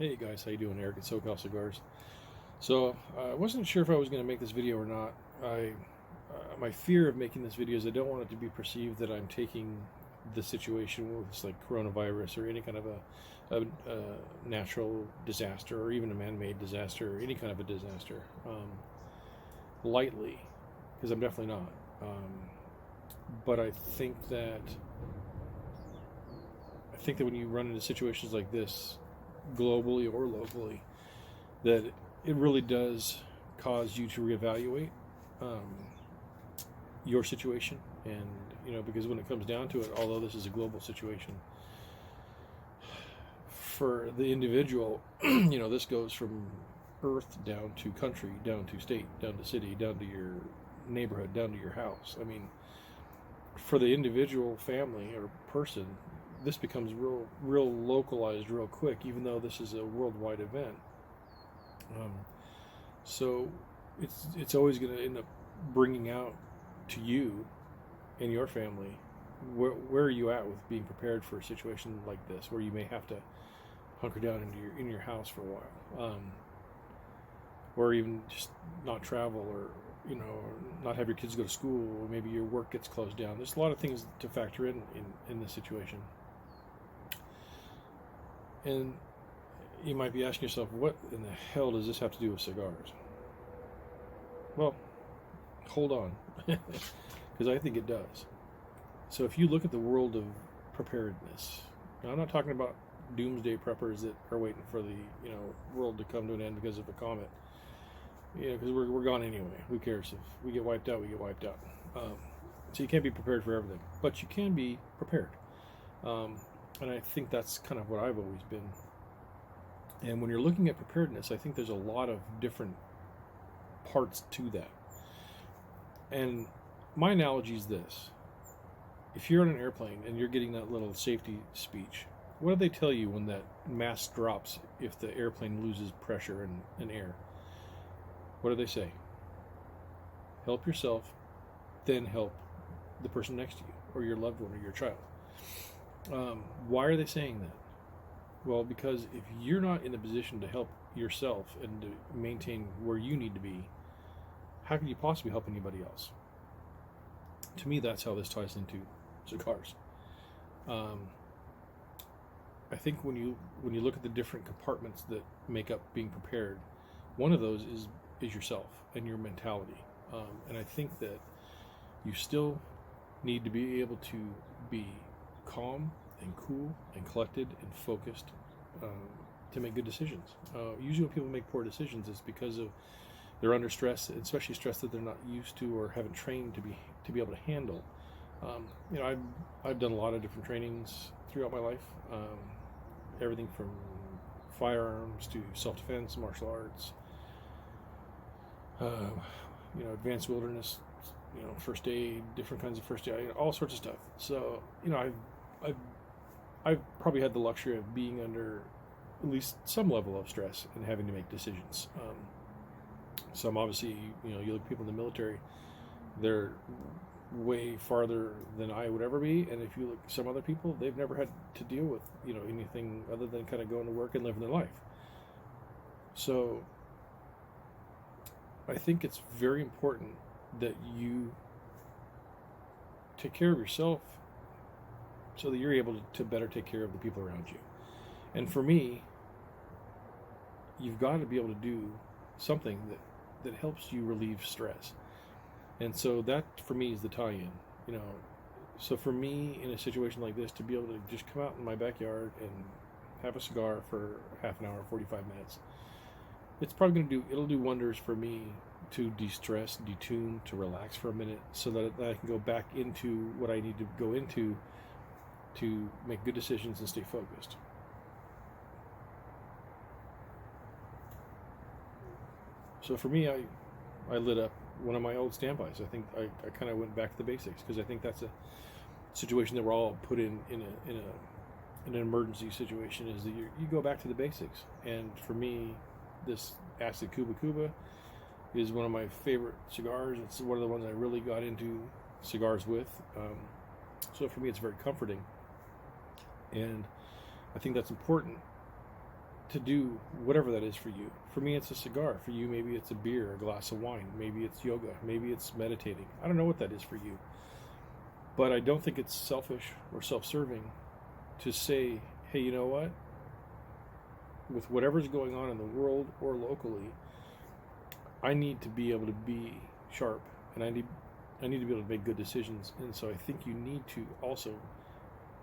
Hey guys, how you doing? Eric at SoCal Cigars. So I wasn't sure if I was going to make this video or not. My fear of making this video is I don't want it to be perceived that I'm taking the situation with this, like coronavirus or any kind of a natural disaster or even a man-made disaster or any kind of a disaster lightly, because I'm definitely not. But I think that when you run into situations like this, globally or locally, that it really does cause you to reevaluate um, your situation. And because when it comes down to it, although this is a global situation, for the individual, this goes from earth down to country, down to state, down to city, down to your neighborhood, down to your house. I mean, for the individual family or person, this becomes real localized real quick, even though this is a worldwide event. So it's always going to end up bringing out to you and your family where are you at with being prepared for a situation like this, where you may have to hunker down in your house for a while, or even just not travel, or not have your kids go to school, or maybe your work gets closed down. There's a lot of things to factor in this situation. And you might be asking yourself, what in the hell does this have to do with cigars? Well, hold on, because I think it does. So if you look at the world of preparedness, now I'm not talking about doomsday preppers that are waiting for the world to come to an end because of a comet. Because we're gone anyway. Who cares? If we get wiped out, we get wiped out. So you can't be prepared for everything, but you can be prepared. And I think that's kind of what I've always been. And when you're looking at preparedness, I think there's a lot of different parts to that. And my analogy is this. If you're on an airplane and you're getting that little safety speech, what do they tell you when that mask drops if the airplane loses pressure and air? What do they say? Help yourself, then help the person next to you, or your loved one, or your child. Why are they saying that? Well, because if you're not in a position to help yourself and to maintain where you need to be, how can you possibly help anybody else? To me, that's how this ties into cigars. I think when you look at the different compartments that make up being prepared, one of those is yourself and your mentality. And I think that you still need to be able to be calm and cool and collected and focused to make good decisions. Usually when people make poor decisions, it's because they're under stress, especially stress that they're not used to or haven't trained to be able to handle. I've done a lot of different trainings throughout my life, everything from firearms to self-defense, martial arts, advanced wilderness, first aid, different kinds of first aid, all sorts of stuff. So, I've probably had the luxury of being under at least some level of stress and having to make decisions. Some obviously, you look at people in the military, they're way farther than I would ever be. And if you look at some other people, they've never had to deal with, anything other than kind of going to work and living their life. So I think it's very important that you take care of yourself so that you're able to better take care of the people around you. And for me, you've got to be able to do something that helps you relieve stress. And so that, for me, is the tie-in. So for me, in a situation like this, to be able to just come out in my backyard and have a cigar for half an hour, 45 minutes, it's probably it'll do wonders for me to de-stress, detune, to relax for a minute, so that I can go back into what I need to go into to make good decisions and stay focused. So for me, I lit up one of my old standbys. I think I kind of went back to the basics, because I think that's a situation that we're all put in an emergency situation, is that you go back to the basics. And for me, this Acid Cuba is one of my favorite cigars. It's one of the ones I really got into cigars with. So for me, it's very comforting. And I think that's important to do whatever that is for you. For me, it's a cigar. For you, maybe it's a beer, a glass of wine. Maybe it's yoga. Maybe it's meditating. I don't know what that is for you. But I don't think it's selfish or self-serving to say, hey, you know what? With whatever's going on in the world or locally, I need to be able to be sharp, and I need to be able to make good decisions. And so I think you need to also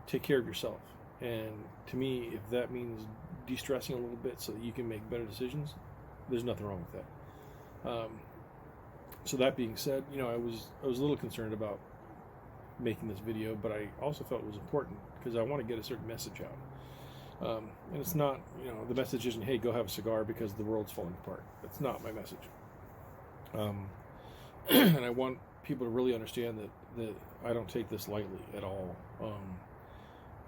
take care of yourself. And to me, if that means de-stressing a little bit so that you can make better decisions, there's nothing wrong with that. So that being said, you know, I was a little concerned about making this video, but I also felt it was important because I want to get a certain message out. And it's not, you know, the message isn't, hey, go have a cigar because the world's falling apart. That's not my message. And I want people to really understand that I don't take this lightly at all.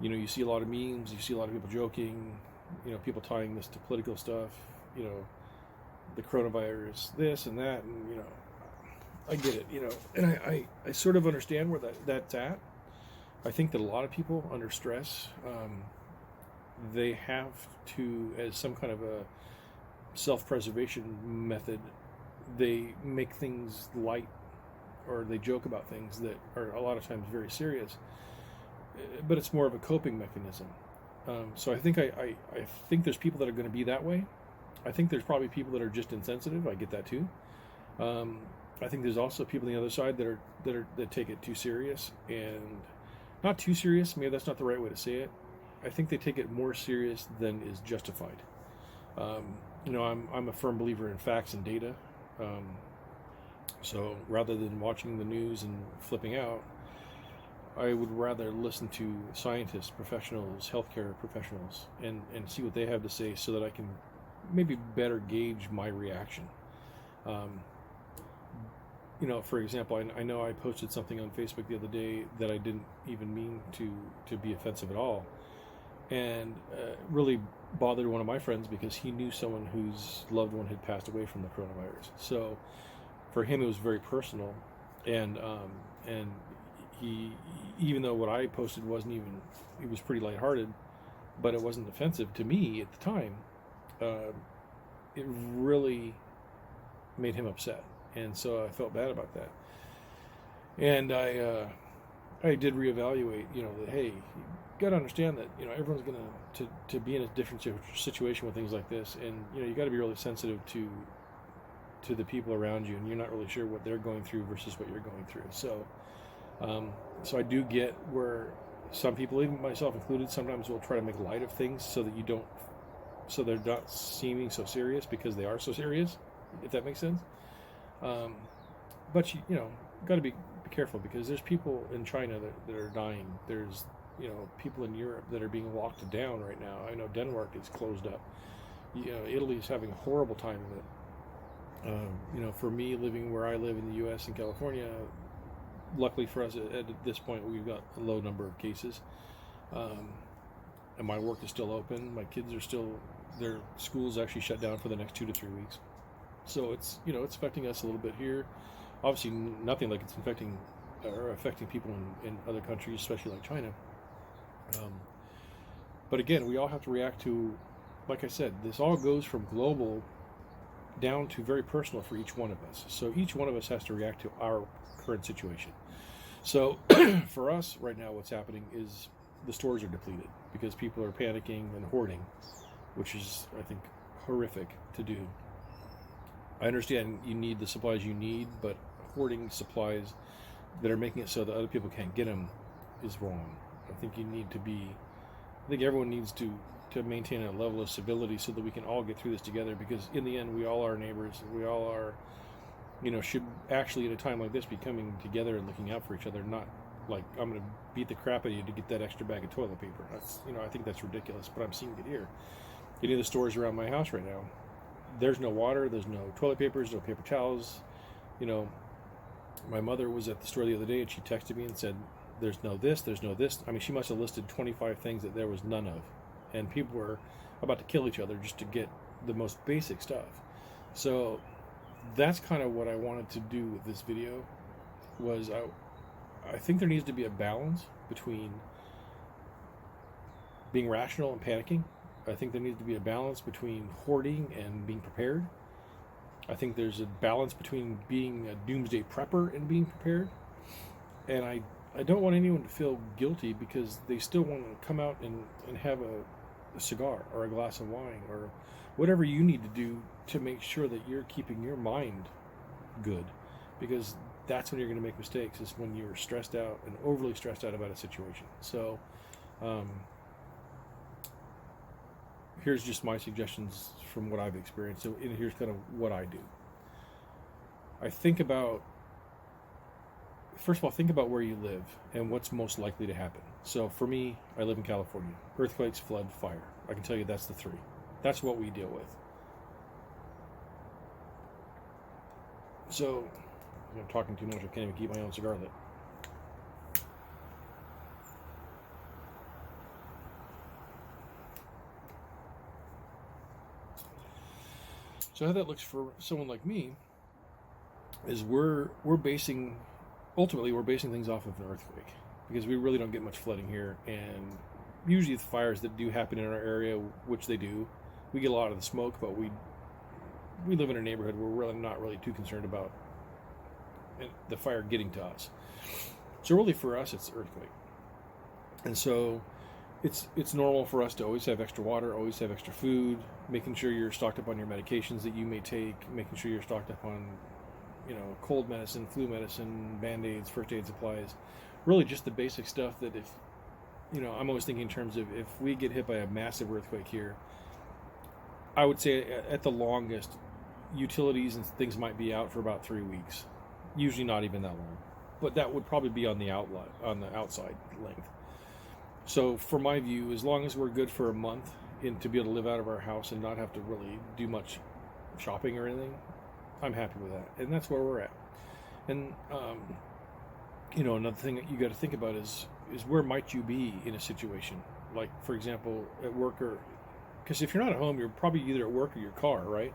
You know, you see a lot of memes, you see a lot of people joking, you know, people tying this to political stuff, you know, the coronavirus, this and that, and, you know, I get it, you know, and I sort of understand where that's at. I think that a lot of people under stress, they have to, as some kind of a self-preservation method, they make things light, or they joke about things that are a lot of times very serious, but it's more of a coping mechanism. So I think I think there's people that are going to be that way. I think there's probably people that are just insensitive. I get that too. I think there's also people on the other side that take it too serious, and not too serious. Maybe that's not the right way to say it. I think they take it more serious than is justified. You know, I'm a firm believer in facts and data. So rather than watching the news and flipping out, I would rather listen to scientists, professionals, healthcare professionals, and see what they have to say so that I can maybe better gauge my reaction. You know, for example, I know I posted something on Facebook the other day that I didn't even mean to be offensive at all, and really bothered one of my friends because he knew someone whose loved one had passed away from the coronavirus. So for him, it was very personal, and he, even though what I posted wasn't even, it was pretty lighthearted, but it wasn't offensive to me at the time. It really made him upset, and so I felt bad about that. And I did reevaluate, you know, that hey, you got to understand that, you know, everyone's going to be in a different situation with things like this, and you know, you got to be really sensitive to the people around you, and you're not really sure what they're going through versus what you're going through. So so I do get where some people, even myself included, sometimes will try to make light of things so that you don't, so they're not seeming so serious because they are so serious, if that makes sense. But you know, got to be careful because there's people in China that are dying. There's, you know, people in Europe that are being locked down right now. I know Denmark is closed up. You know, Italy's having a horrible time of it. You know, for me, living where I live in the U.S. and California, luckily for us at this point, we've got a low number of cases. And my work is still open. My kids are still, their school's actually shut down for the next 2 to 3 weeks. So it's, you know, it's affecting us a little bit here. Obviously, nothing like it's affecting people in other countries, especially like China. But again, we all have to react to, like I said, this all goes from global down to very personal for each one of us. So each one of us has to react to our current situation. So for us right now, what's happening is the stores are depleted because people are panicking and hoarding, which is, I think, horrific to do. I understand you need the supplies you need, but hoarding supplies that are making it so that other people can't get them is wrong. I think everyone needs to maintain a level of civility so that we can all get through this together, because in the end, we all are neighbors. We all are, you know, should actually at a time like this be coming together and looking out for each other, not like I'm going to beat the crap out of you to get that extra bag of toilet paper. That's, you know, I think that's ridiculous, but I'm seeing it here. Any of the stores around my house right now, there's no water, there's no toilet papers, no paper towels. You know, my mother was at the store the other day and she texted me and said, there's no this, there's no this. I mean, she must have listed 25 things that there was none of. And people were about to kill each other just to get the most basic stuff. So that's kind of what I wanted to do with this video, was I think there needs to be a balance between being rational and panicking, I think there needs to be a balance between hoarding and being prepared. I think there's a balance between being a doomsday prepper and being prepared. And I don't want anyone to feel guilty because they still want to come out and have a cigar or a glass of wine or whatever you need to do to make sure that you're keeping your mind good. Because that's when you're going to make mistakes, is when you're stressed out and overly stressed out about a situation. So here's just my suggestions from what I've experienced. So here's kind of what I do. I think about, first of all, think about where you live and what's most likely to happen. So for me, I live in California. Earthquakes, flood, fire. I can tell you that's the three. That's what we deal with. So I'm talking too much. I can't even keep my own cigar lit. So how that looks for someone like me is ultimately we're basing things off of an earthquake, because we really don't get much flooding here, and usually the fires that do happen in our area, which they do, we get a lot of the smoke, but we live in a neighborhood where we're really not really too concerned about the fire getting to us. So really for us it's earthquake. And so it's normal for us to always have extra water, always have extra food, making sure you're stocked up on your medications that you may take, making sure you're stocked up on, cold medicine, flu medicine, Band-Aids, first aid supplies, really just the basic stuff that if, I'm always thinking in terms of if we get hit by a massive earthquake here, I would say at the longest, utilities and things might be out for about 3 weeks. Usually not even that long, but that would probably be on the outside length. So for my view, as long as we're good for a month and to be able to live out of our house and not have to really do much shopping or anything, I'm happy with that. And that's where we're at. And, another thing that you got to think about is where might you be in a situation? Like, for example, at work, or because if you're not at home, you're probably either at work or your car, right?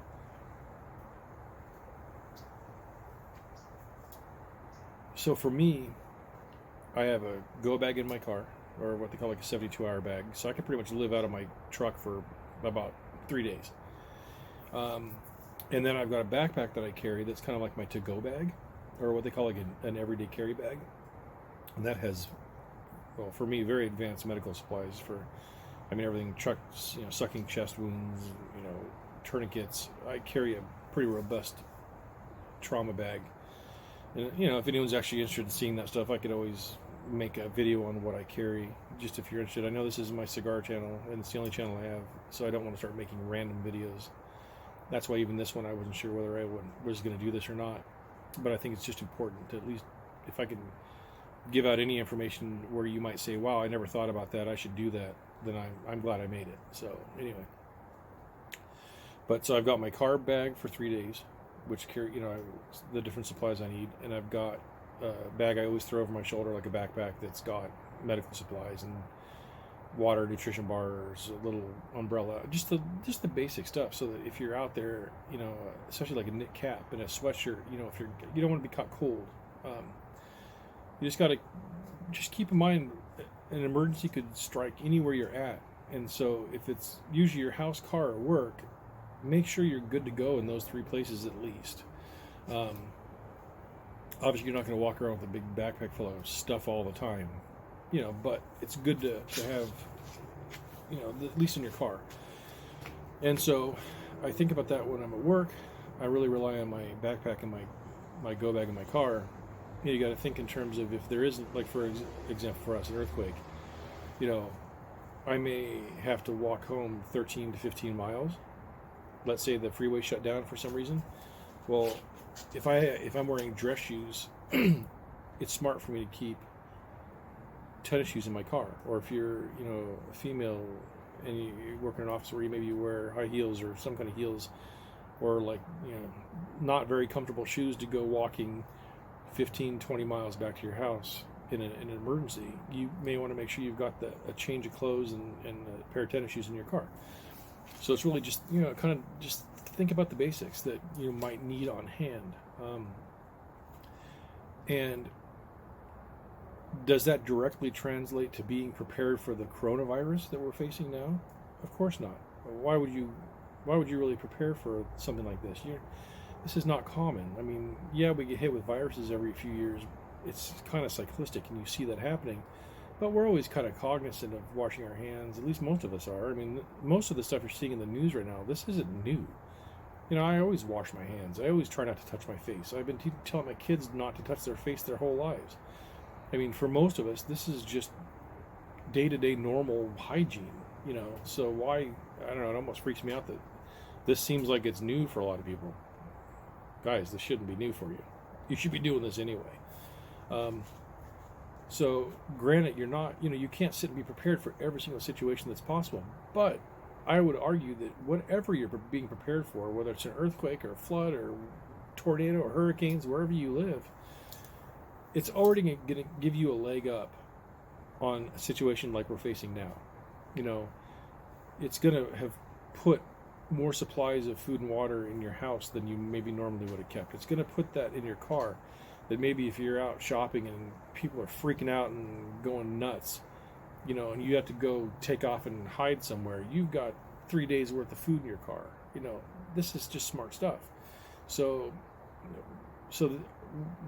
So for me, I have a go bag in my car, or what they call like a 72-hour bag. So I can pretty much live out of my truck for about 3 days. And then I've got a backpack that I carry that's kind of like my to-go bag, or what they call like an everyday carry bag. And that has, well, for me, very advanced medical supplies for, everything, trucks, sucking chest wounds, tourniquets. I carry a pretty robust trauma bag. And, if anyone's actually interested in seeing that stuff, I could always make a video on what I carry, just if you're interested. I know this is my cigar channel, and it's the only channel I have, so I don't want to start making random videos. That's why even this one, I wasn't sure whether I was going to do this or not. But I think it's just important to, at least, if I can give out any information where you might say, wow, I never thought about that, I should do that, then I'm glad I made it. So anyway. But so I've got my carb bag for 3 days, which carry, the different supplies I need. And I've got a bag I always throw over my shoulder, like a backpack that's got medical supplies and water, nutrition bars, a little umbrella, just the basic stuff, so that if you're out there, especially like a knit cap and a sweatshirt, if you don't want to be caught cold, you just got to just keep in mind an emergency could strike anywhere you're at. And so if it's usually your house, car, or work, make sure you're good to go in those 3 places at least. Obviously you're not going to walk around with a big backpack full of stuff all the time, but it's good to have, at least in your car. And so I think about that when I'm at work. I really rely on my backpack and my go bag in my car. You got to think in terms of, if there isn't, like for example for us, an earthquake, I may have to walk home 13 to 15 miles. Let's say the freeway shut down for some reason. Well, if I'm wearing dress shoes, it's smart for me to keep tennis shoes in my car. Or if you're, a female and you work in an office where you wear high heels or some kind of heels, or like, not very comfortable shoes to go walking 15, 20 miles back to your house in an emergency, you may want to make sure you've got a change of clothes and a pair of tennis shoes in your car. So it's really just, kind of just think about the basics that you might need on hand. And does that directly translate to being prepared for the coronavirus that we're facing now? Of course not. Why would you? Why would you really prepare for something like this? This is not common. I mean, yeah, we get hit with viruses every few years. It's kind of cyclistic, and you see that happening. But we're always kind of cognizant of washing our hands. At least most of us are. I mean, most of the stuff you're seeing in the news right now, this isn't new. I always wash my hands. I always try not to touch my face. I've been telling my kids not to touch their face their whole lives. I mean, for most of us, this is just day-to-day normal hygiene, So why, I don't know, it almost freaks me out that this seems like it's new for a lot of people. Guys, this shouldn't be new for you. You should be doing this anyway. So granted, you're not, you can't sit and be prepared for every single situation that's possible. But I would argue that whatever you're being prepared for, whether it's an earthquake or a flood or tornado or hurricanes, wherever you live, it's already going to give you a leg up on a situation like we're facing now. It's going to have put more supplies of food and water in your house than you maybe normally would have kept. It's going to put that in your car, that maybe if you're out shopping and people are freaking out and going nuts, and you have to go take off and hide somewhere, you've got 3 days worth of food in your car. This is just smart stuff. So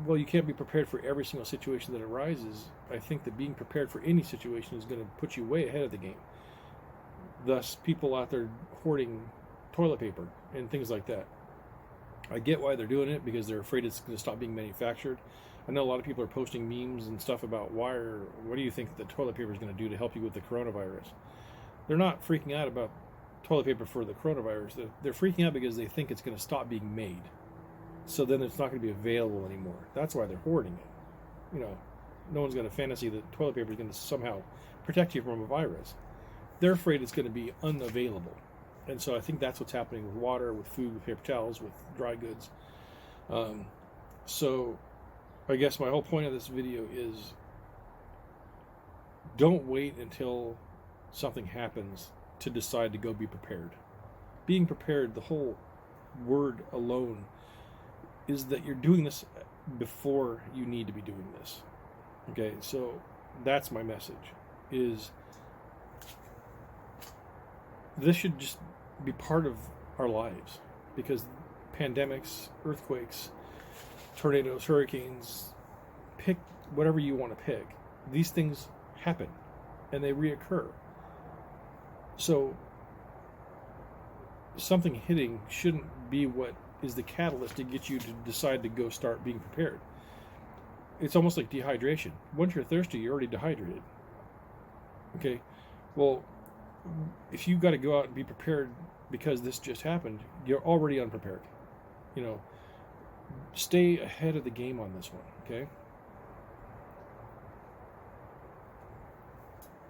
while you can't be prepared for every single situation that arises, I think that being prepared for any situation is going to put you way ahead of the game. Thus, people out there hoarding toilet paper and things like that. I get why they're doing it, because they're afraid it's going to stop being manufactured. I know a lot of people are posting memes and stuff about what do you think the toilet paper is going to do to help you with the coronavirus? They're not freaking out about toilet paper for the coronavirus. They're freaking out because they think it's going to stop being made. So then it's not going to be available anymore. That's why they're hoarding it. No one's got a fantasy that toilet paper is going to somehow protect you from a virus. They're afraid it's going to be unavailable. And so I think that's what's happening with water, with food, with paper towels, with dry goods. So I guess my whole point of this video is, don't wait until something happens to decide to go be prepared. Being prepared, the whole word alone, is that you're doing this before you need to be doing this. Okay, so that's my message, is this should just be part of our lives, because pandemics, earthquakes, tornadoes, hurricanes, pick whatever you want to pick. These things happen and they reoccur. So something hitting shouldn't be what is the catalyst to get you to decide to go start being prepared. It's almost like dehydration. Once you're thirsty, you're already dehydrated. Okay, well, if you've got to go out and be prepared because this just happened, you're already unprepared. Stay ahead of the game on this one, okay?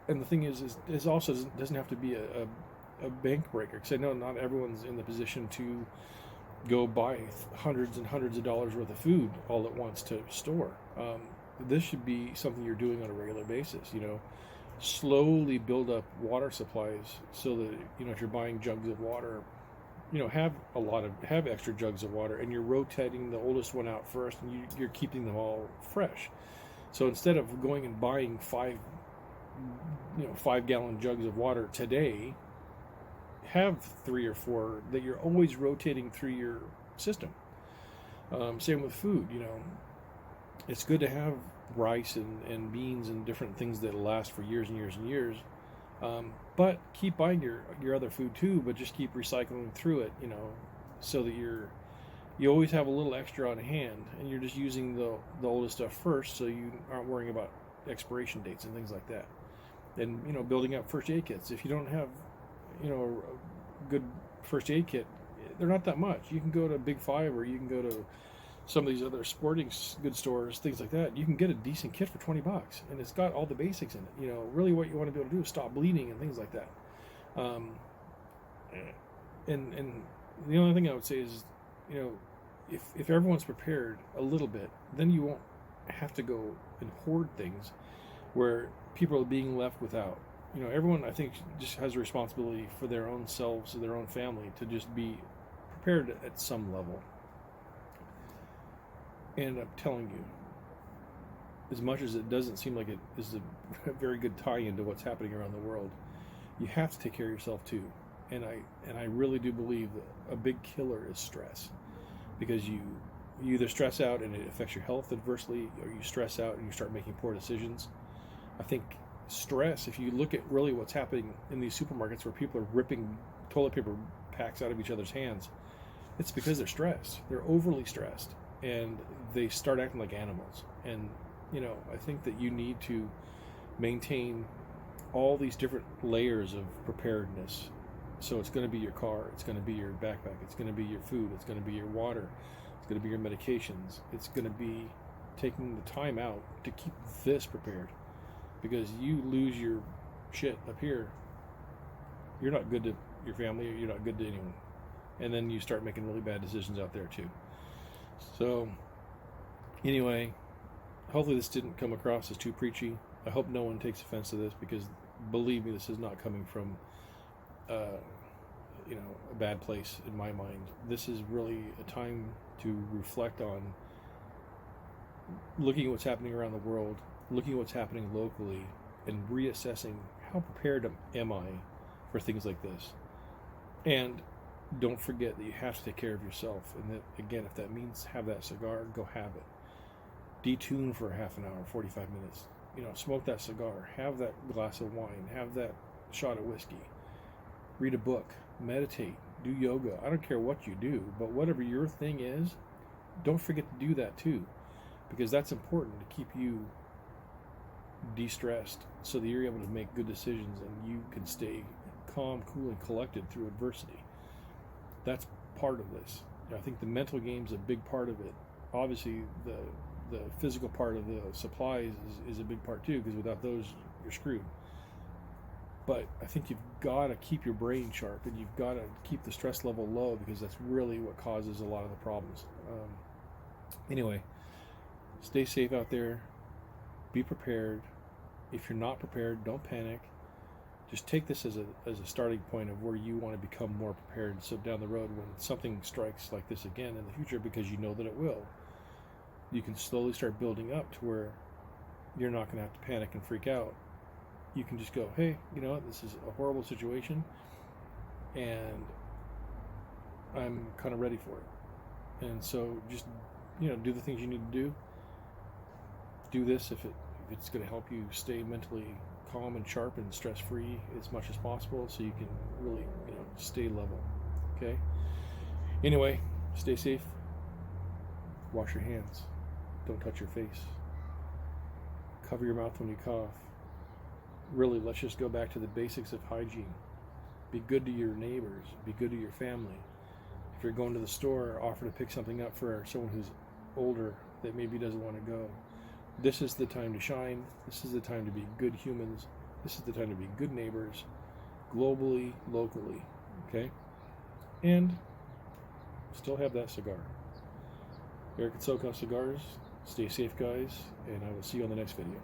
And the thing is also doesn't have to be a bank breaker, because I know not everyone's in the position to go buy hundreds and hundreds of dollars worth of food all at once to store. This should be something you're doing on a regular basis. Slowly build up water supplies, so that if you're buying jugs of water, have extra jugs of water, and you're rotating the oldest one out first, and you're keeping them all fresh. So instead of going and buying 5-gallon jugs of water today, have 3 or 4 that you're always rotating through your system. Same with food. It's good to have rice and beans and different things that last for years and years and years. But keep buying your other food too, but just keep recycling through it, so that you always have a little extra on hand, and you're just using the oldest stuff first, so you aren't worrying about expiration dates and things like that. And building up first aid kits. If you don't have a good first aid kit, they're not that much. You can go to Big Five, or you can go to some of these other sporting goods stores, things like that. You can get a decent kit for $20, and it's got all the basics in it. Really what you want to be able to do is stop bleeding and things like that. And the only thing I would say is, if everyone's prepared a little bit, then you won't have to go and hoard things where people are being left without. Everyone, I think, just has a responsibility for their own selves and their own family to just be prepared at some level. And I'm telling you, as much as it doesn't seem like it is a very good tie-in to what's happening around the world, you have to take care of yourself too. And I really do believe that a big killer is stress, because you either stress out and it affects your health adversely, or you stress out and you start making poor decisions. I think stress, if you look at really what's happening in these supermarkets where people are ripping toilet paper packs out of each other's hands, it's because they're stressed. They're overly stressed, and they start acting like animals. And I think that you need to maintain all these different layers of preparedness. So it's going to be your car, it's going to be your backpack, it's going to be your food, it's going to be your water, it's going to be your medications, it's going to be taking the time out to keep this prepared. Because you lose your shit up here, you're not good to your family, or you're not good to anyone. And then you start making really bad decisions out there too. So anyway, hopefully this didn't come across as too preachy. I hope no one takes offense to this, because believe me, this is not coming from a bad place in my mind. This is really a time to reflect on looking at what's happening around the world, looking at what's happening locally, and reassessing how prepared am I for things like this. And don't forget that you have to take care of yourself, and that, again, if that means have that cigar, go have it. Detune for half an hour, 45 minutes. Smoke that cigar, have that glass of wine, have that shot of whiskey, read a book, meditate, do yoga. I don't care what you do, but whatever your thing is, don't forget to do that too, because that's important to keep you de-stressed, so that you're able to make good decisions and you can stay calm, cool, and collected through adversity. That's part of this. I think the mental game's a big part of it. Obviously, the physical part of the supplies is a big part too, because without those, you're screwed. But I think you've got to keep your brain sharp, and you've got to keep the stress level low, because that's really what causes a lot of the problems. Anyway, stay safe out there. Be prepared. If you're not prepared, don't panic. Just take this as a starting point of where you want to become more prepared, so down the road, when something strikes like this again in the future, because you know that it will, you can slowly start building up to where you're not going to have to panic and freak out. You can just go, hey, you know what, this is a horrible situation, and I'm kind of ready for it. And so just, do the things you need to do. Do this if it's going to help you stay mentally calm and sharp and stress-free as much as possible, so you can really, stay level. Okay? Anyway, stay safe. Wash your hands. Don't touch your face. Cover your mouth when you cough. Really, let's just go back to the basics of hygiene. Be good to your neighbors. Be good to your family. If you're going to the store, offer to pick something up for someone who's older that maybe doesn't want to go. This is the time to shine. This is the time to be good humans. This is the time to be good neighbors, globally, locally. Okay? And still have that cigar. Eric at SoCal Cigars. Stay safe, guys, and I will see you on the next video.